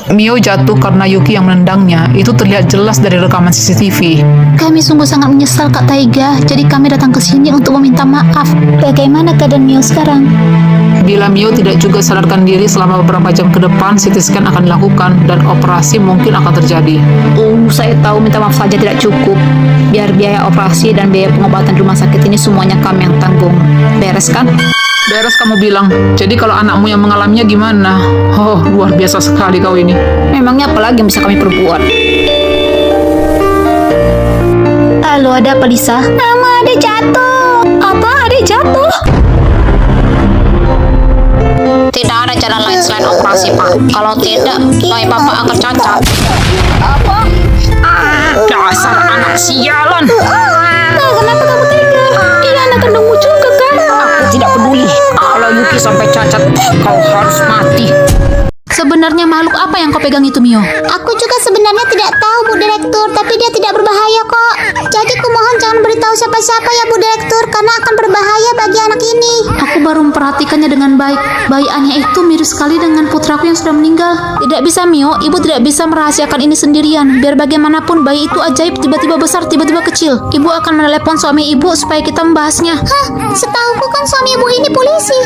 Mio jatuh karena Yuki yang menendangnya. Itu terlihat jelas dari rekaman CCTV. Kami sungguh sangat menyesal Kak Taiga, jadi kami datang ke sini untuk meminta maaf. Bagaimana keadaan Mio sekarang? Bila Mio tidak juga sadarkan diri selama beberapa jam ke depan, CT scan akan dilakukan dan operasi mungkin akan terjadi. Saya tahu minta maaf saja tidak cukup. Biar biaya operasi dan biaya pengobatan di rumah sakit ini semuanya kami yang tanggung. Beres kan? Beres kamu bilang. Jadi kalau anakmu yang mengalaminya gimana? Oh, luar biasa sekali kau ini. Memangnya apa lagi yang bisa kami perbuat? Halo, ada apa Lisa? Mama, ada jatuh. Apa? Ada jatuh? Tidak ada jalan lain selain operasi, Pak. Kalau tidak, bayi Bapak akan cacat. Apa? Dasar anak sialan. Kenapa kamu tega? Ini anak kandungmu juga kan? Aku tidak peduli. Kalau Yuki sampai cacat, kau harus mati. Sebenarnya makhluk apa yang kau pegang itu, Mio? Aku juga sebenarnya tidak tahu, Bu Direktur, tapi dia tidak berbahaya kok. Jadi kumohon jangan beritahu siapa-siapa ya, Bu Direktur, karena akan berbahaya bagi anak ini. Aku baru memperhatikannya dengan baik. Bayi Anya itu mirip sekali dengan putraku yang sudah meninggal. Tidak bisa, Mio. Ibu tidak bisa merahasiakan ini sendirian. Biar bagaimanapun bayi itu ajaib, tiba-tiba besar, tiba-tiba kecil. Ibu akan menelepon suami ibu supaya kita membahasnya. Hah, setauku kan suami ibu ini polisi.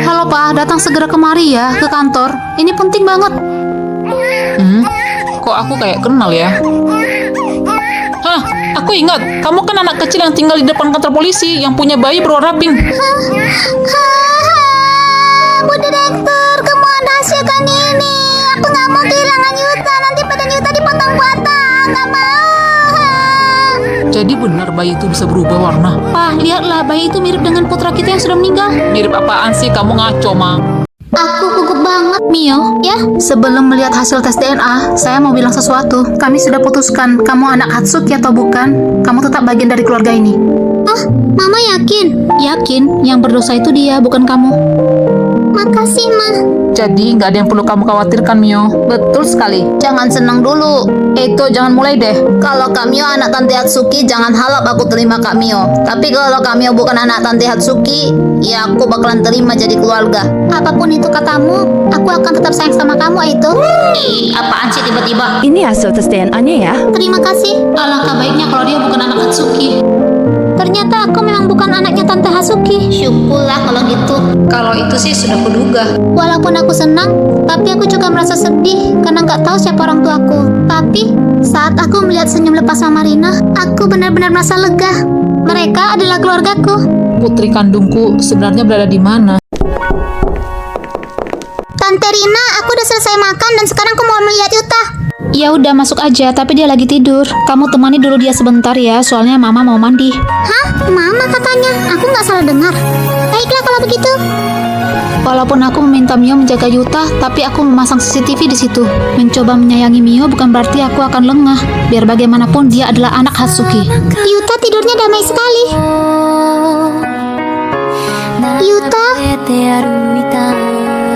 Halo Pak, datang segera kemari ya ke kantor. Ini penting banget. Kok aku kayak kenal ya? Hah, aku ingat. Kamu kan anak kecil yang tinggal di depan kantor polisi yang punya bayi berwarna pink. Bu Direktur, kamu rahasiakan ini. Aku nggak mau kehilangan Yuta. Nanti badan Yuta dipotong-potong. Nggak mau. Jadi benar bayi itu bisa berubah warna. Pak, lihatlah bayi itu mirip dengan putra kita yang sudah meninggal. Mirip apaan sih kamu ngaco, Ma? Aku gugup banget. Mio, Ya, sebelum melihat hasil tes DNA, saya mau bilang sesuatu. Kami sudah putuskan, kamu anak Hatsuki atau bukan, kamu tetap bagian dari keluarga ini. Mama yakin. Yakin, yang berdosa itu dia, bukan kamu. Makasih, Ma. Jadi nggak ada yang perlu kamu khawatirkan, Mio. Betul sekali. Jangan senang dulu. Eito, jangan mulai deh. Kalau Kak Mio anak Tante Hatsuki, jangan harap aku terima Kak Mio. Tapi kalau Kak Mio bukan anak Tante Hatsuki, ya aku bakalan terima jadi keluarga. Apapun itu katamu, aku akan tetap sayang sama kamu, itu. Apaan sih tiba-tiba? Ini hasil tes DNA-nya ya. Terima kasih. Alangkah baiknya kalau dia bukan anak Hatsuki. Ternyata aku memang bukan anaknya Tante Hatsuki. Syukurlah kalau gitu. Kalau itu sih sudah kuduga. Walaupun aku senang, tapi aku juga merasa sedih karena nggak tahu siapa orang tuaku. Tapi saat aku melihat senyum lepas Mama Rina, aku benar-benar merasa lega. Mereka adalah keluargaku. Putri kandungku sebenarnya berada di mana? Tante Rina, aku udah selesai makan dan sekarang aku mau melihat Yuta. Ya udah masuk aja, tapi dia lagi tidur. Kamu temani dulu dia sebentar ya, soalnya Mama mau mandi. Hah? Mama katanya. Aku nggak salah dengar. Baiklah kalau begitu. Walaupun aku meminta Mio menjaga Yuta, tapi aku memasang CCTV di situ. Mencoba menyayangi Mio bukan berarti aku akan lengah. Biar bagaimanapun dia adalah anak Hatsuki. Yuta tidurnya damai sekali. Yuta?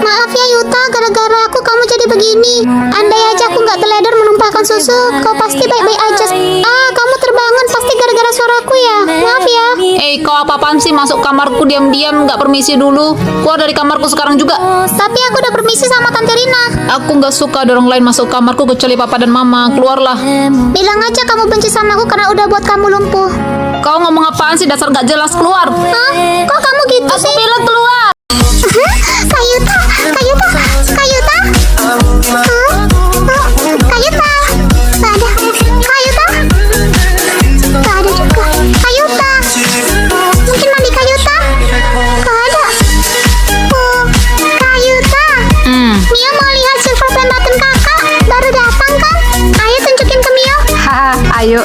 Maaf ya Yuta, gara-gara aku kamu jadi begini. Andai aja aku nggak teledor menumpahkan susu, kau pasti baik-baik aja. Kamu terbangun pasti gara-gara suaraku ya. Maaf ya. Kau apa-apaan sih masuk kamarku diam-diam, nggak permisi dulu? Keluar dari kamarku sekarang juga. Tapi aku udah permisi sama Tante Rina. Aku nggak suka ada orang lain masuk kamarku kecuali Papa dan Mama. Keluarlah. Bilang aja kamu benci sama aku karena udah buat kamu lumpuh. Kau ngomong apaan sih, dasar nggak jelas? Keluar. Hah? Kok kamu gitu Aku sih? bilang keluar. Kayuta, Kayuta, Kayuta. Kayuta. Nggak ada. Kayuta. Nggak ada juga. Kayuta. Mungkin mandi Kayuta. Nggak ada. Kayuta. Mio mau lihat silver flame button kakak. Baru datang kan? Ayo tunjukin ke Mio. Haha, ayo.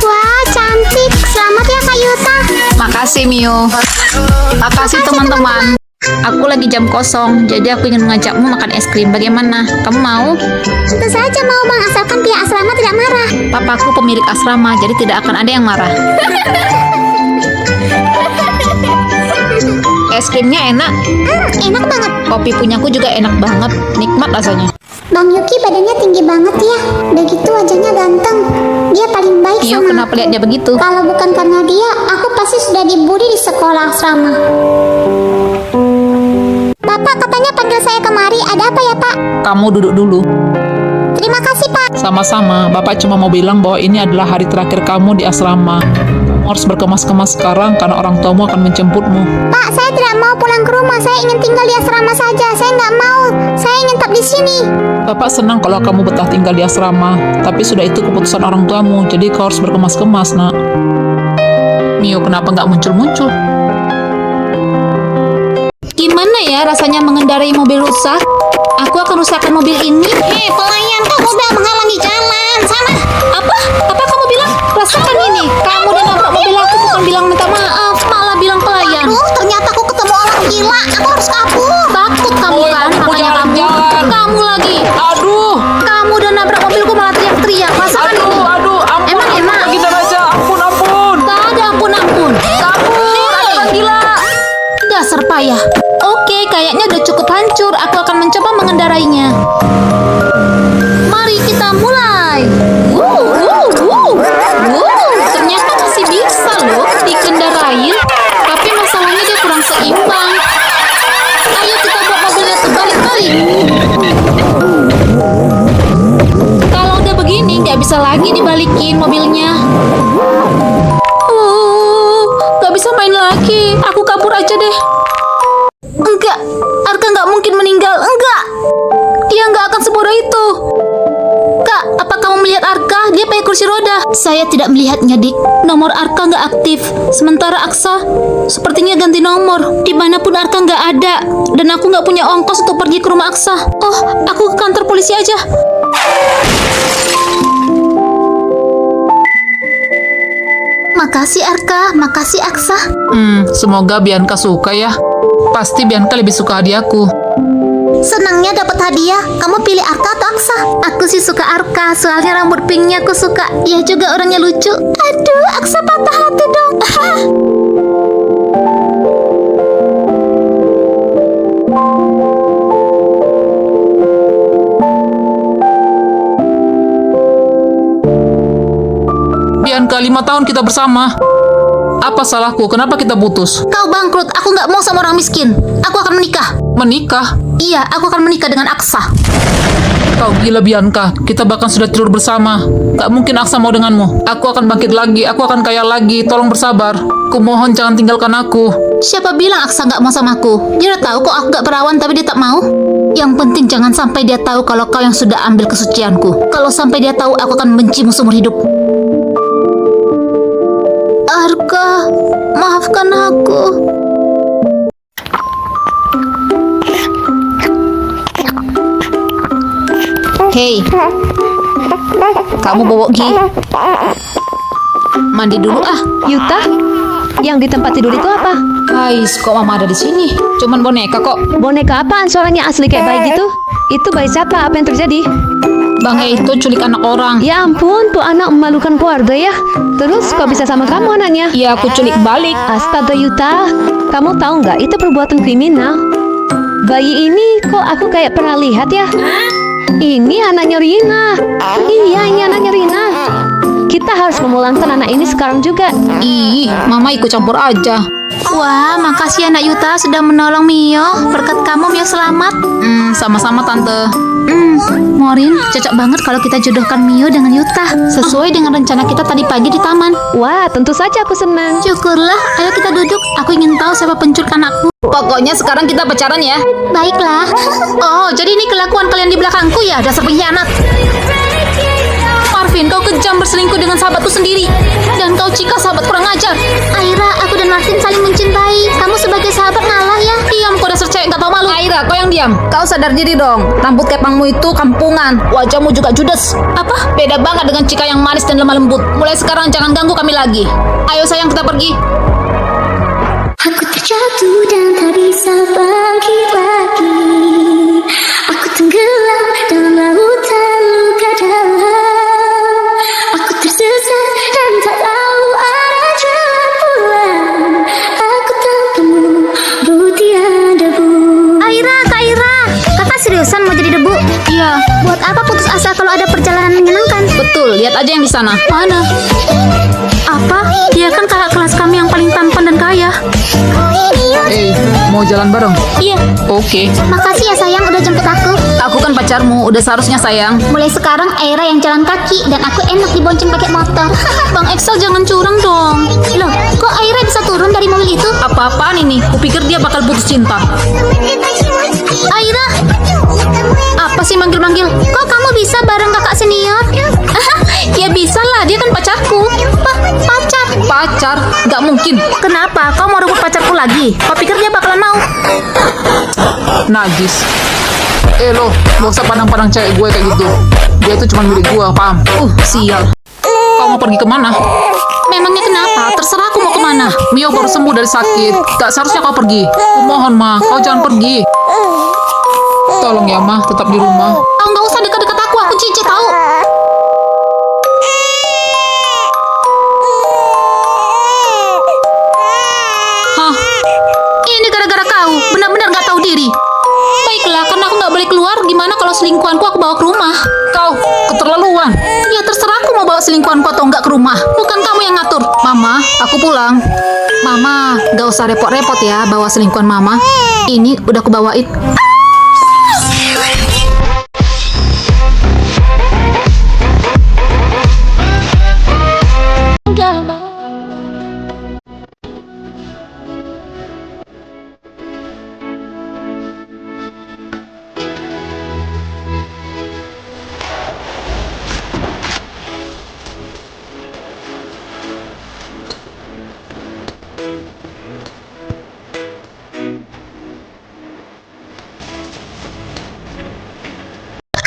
Wah, cantik. Selamat ya Kayuta. Makasih Mio. Makasih teman-teman. Aku lagi jam kosong, jadi aku ingin mengajakmu makan es krim. Bagaimana? Kamu mau? Tentu saja mau bang, asalkan pihak asrama tidak marah. Papaku pemilik asrama, jadi tidak akan ada yang marah. Es krimnya enak. Enak banget. Kopi punyaku juga enak banget. Nikmat rasanya. Bang Yuki badannya tinggi banget ya. Udah gitu wajahnya ganteng. Dia paling baik Mio, sama kenapa lihat dia begitu? Kalau bukan karena dia, aku pasti sudah dibully di sekolah asrama. Bapak katanya memanggil saya kemari? Ada apa ya, Pak? Kamu duduk dulu. Terima kasih, Pak. Sama-sama, Bapak cuma mau bilang bahwa ini adalah hari terakhir kamu di asrama. Kamu harus berkemas-kemas sekarang karena orang tuamu akan menjemputmu. Pak, saya tidak mau pulang ke rumah. Saya ingin tinggal di asrama saja. Saya nggak mau. Saya ingin tetap di sini. Bapak senang kalau kamu betah tinggal di asrama, tapi sudah itu keputusan orang tuamu, jadi kau harus berkemas-kemas, nak. Mio, kenapa nggak muncul-muncul? Gimana ya rasanya mengendarai mobil rusak? Aku akan rusakkan mobil ini. Hei, pelayan, kamu sudah menghalangi jalan. Sana. Apa? Apa kamu bilang? Rasakan ini. Kamu udah nabrak mobil aku, bukan bilang minta maaf, malah bilang pelayan. Aduh, ternyata aku ketemu orang gila. Aku harus kabur. Takut kamu Oi, kan? kamu Makanya kamu. jalan-jalan. Kamu lagi. Aduh, Kamu udah nabrak mobilku malah teriak-teriak. Rasakan ini. aduh, ampun, Emang. Kita aja, ampun. Tak ada ampun-ampun. Kabur, ada orang gila. Dasar payah. Oke, kayaknya udah cukup hancur. Aku akan mencoba mengendarainya. Mari kita mulai. Ternyata masih bisa loh dikendarain. Tapi masalahnya dia kurang seimbang. Ayo kita buat mobilnya terbalik-balik. Kalau udah begini, nggak bisa lagi dibalikin mobilnya. Nggak bisa main lagi. Aku kabur aja deh. Enggak, Arka nggak mungkin meninggal. Enggak, dia nggak akan sebodoh itu. Kak, apa kamu melihat Arka? Dia pakai kursi roda. Saya tidak melihatnya, Dik. Nomor Arka nggak aktif. Sementara Aksa sepertinya ganti nomor. Dimanapun Arka nggak ada. Dan aku nggak punya ongkos untuk pergi ke rumah Aksa. Oh, aku ke kantor polisi aja. Makasih Arka, makasih Aksa. Semoga Bianca suka ya. Pasti Bianca lebih suka hadiahku. Senangnya dapat hadiah. Kamu pilih Arka atau Aksa? Aku sih suka Arka, soalnya rambut pinknya aku suka. Dia juga orangnya lucu. Aduh, Aksa patah hati dong. Bianca, 5 tahun kita bersama. Apa salahku? Kenapa kita putus? Kau bangkrut, aku nggak mau sama orang miskin. Aku akan menikah. Menikah? Iya, aku akan menikah dengan Aksa. Kau gila, Bianca. Kita bahkan sudah tidur bersama. Gak mungkin Aksa mau denganmu. Aku akan bangkit lagi. Aku akan kaya lagi. Tolong bersabar. Kumohon jangan tinggalkan aku. Siapa bilang Aksa nggak mau sama aku? Dia udah tahu kok aku nggak perawan, tapi dia tak mau. Yang penting jangan sampai dia tahu kalau kau yang sudah ambil kesucianku. Kalau sampai dia tahu, aku akan membencimu seumur hidup. Arka, maafkan aku. Hei, kamu bobok Gi. Mandi dulu ah. Yuta, yang di tempat tidur itu apa? Guys, kok mama ada di sini? Cuman boneka kok. Boneka apaan suaranya asli kayak bayi gitu? Itu bayi siapa? Apa yang terjadi? Bang itu culik anak orang. Ya ampun, tuh anak memalukan keluarga ya. Terus kok bisa sama kamu anaknya? Iya, aku culik balik. Astaga Yuta, kamu tahu nggak itu perbuatan kriminal? Bayi ini kok aku kayak pernah lihat ya? Ini anaknya Rina. Iya, ini anaknya Rina. Kita harus memulangkan anak ini sekarang juga. Ih, mama ikut campur aja. Wah, makasih anak Yuta sudah menolong Mio. Berkat kamu Mio selamat. Sama-sama, Tante. Morin, cocok banget kalau kita jodohkan Mio dengan Yuta. Sesuai dengan rencana kita tadi pagi di taman. Wah, tentu saja aku senang. Syukurlah, ayo kita duduk. Aku ingin tahu siapa penculik anakku. Pokoknya sekarang kita pacaran ya. Baiklah. Oh, jadi ini kelakuan kalian di belakangku ya, dasar pengkhianat. Marvin, kau kejam berselingkuh dengan sahabatku sendiri. Dan kau Cika, sahabat kurang ajar. Aira, aku dan Marvin saling mencintai. Kamu sebagai sahabat ngalah ya. Diam, kau dasar cewek gak tau malu. Aira, kau yang diam. Kau sadar diri dong. Rambut kepangmu itu kampungan. Wajahmu juga judes. Apa? Beda banget dengan Cika yang manis dan lemah lembut. Mulai sekarang jangan ganggu kami lagi. Ayo sayang, kita pergi. Aku terjatuh dan tak bisa bangkit lagi. Aku tenggelam dalam lautan luka dalam. Aku tersesat dan tak tahu arah jalan pulang. Aku tanpamu butiran debu. Aira, Kak Aira, kakak seriusan mau jadi debu? Iya. Buat apa putus asa kalau ada perjalanan menyenangkan? Betul, lihat aja yang di sana. Mana? Apa? Dia kan kakak kelas kami yang paling tampan dan kaya. Mau jalan bareng? Iya, Oke. Makasih ya sayang udah jemput aku. aku kan pacarmu, udah seharusnya sayang. Mulai sekarang Aira yang jalan kaki dan aku enak dibonceng pakai motor. Bang Excel jangan curang dong. Loh, kok Aira bisa turun dari mobil itu? Apa-apaan ini? Kupikir dia bakal putus cinta. Aira, Apa sih manggil-manggil? kok kamu bisa bareng kakak senior? Ya bisa lah, dia kan pacarku. Pacar? Pacar? Gak mungkin. Kenapa? Kau mau rebut pacarku lagi? Kau pikir dia bakalan mau? Najis. Lo, gak usah pandang-pandang cewek gue kayak gitu. Dia itu cuma milik gue, paham? Sial. Kau mau pergi kemana? Memangnya kenapa? Terserah aku mau kemana. Mio baru sembuh dari sakit. Gak seharusnya kau pergi. Kumohon, Ma. Kau jangan pergi. Tolong ya, Ma. Tetap di rumah. Kau nggak usah dekat-dekat aku cici tahu. Hah? Ini gara-gara kau. Benar-benar nggak tahu diri. Baiklah, karena aku nggak boleh keluar. Gimana kalau selingkuhanku aku bawa ke rumah? Kau keterlaluan. Ya terserah aku mau bawa selingkuhanku atau enggak ke rumah. Bukan kamu yang ngatur. Mama, aku pulang. Mama, gak usah repot-repot ya bawa selingkuhan mama. Ini udah aku bawain.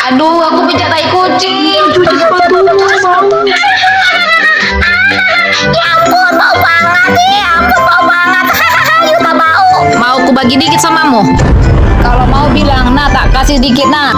Aduh, aku pijak tai kucing. Cuci sepatu. Ya ampun, bau banget nih. Ya ampun, bau banget. Yuta bau. Mau aku bagi dikit samamu? Kalau mau bilang, nah tak kasih dikit nah.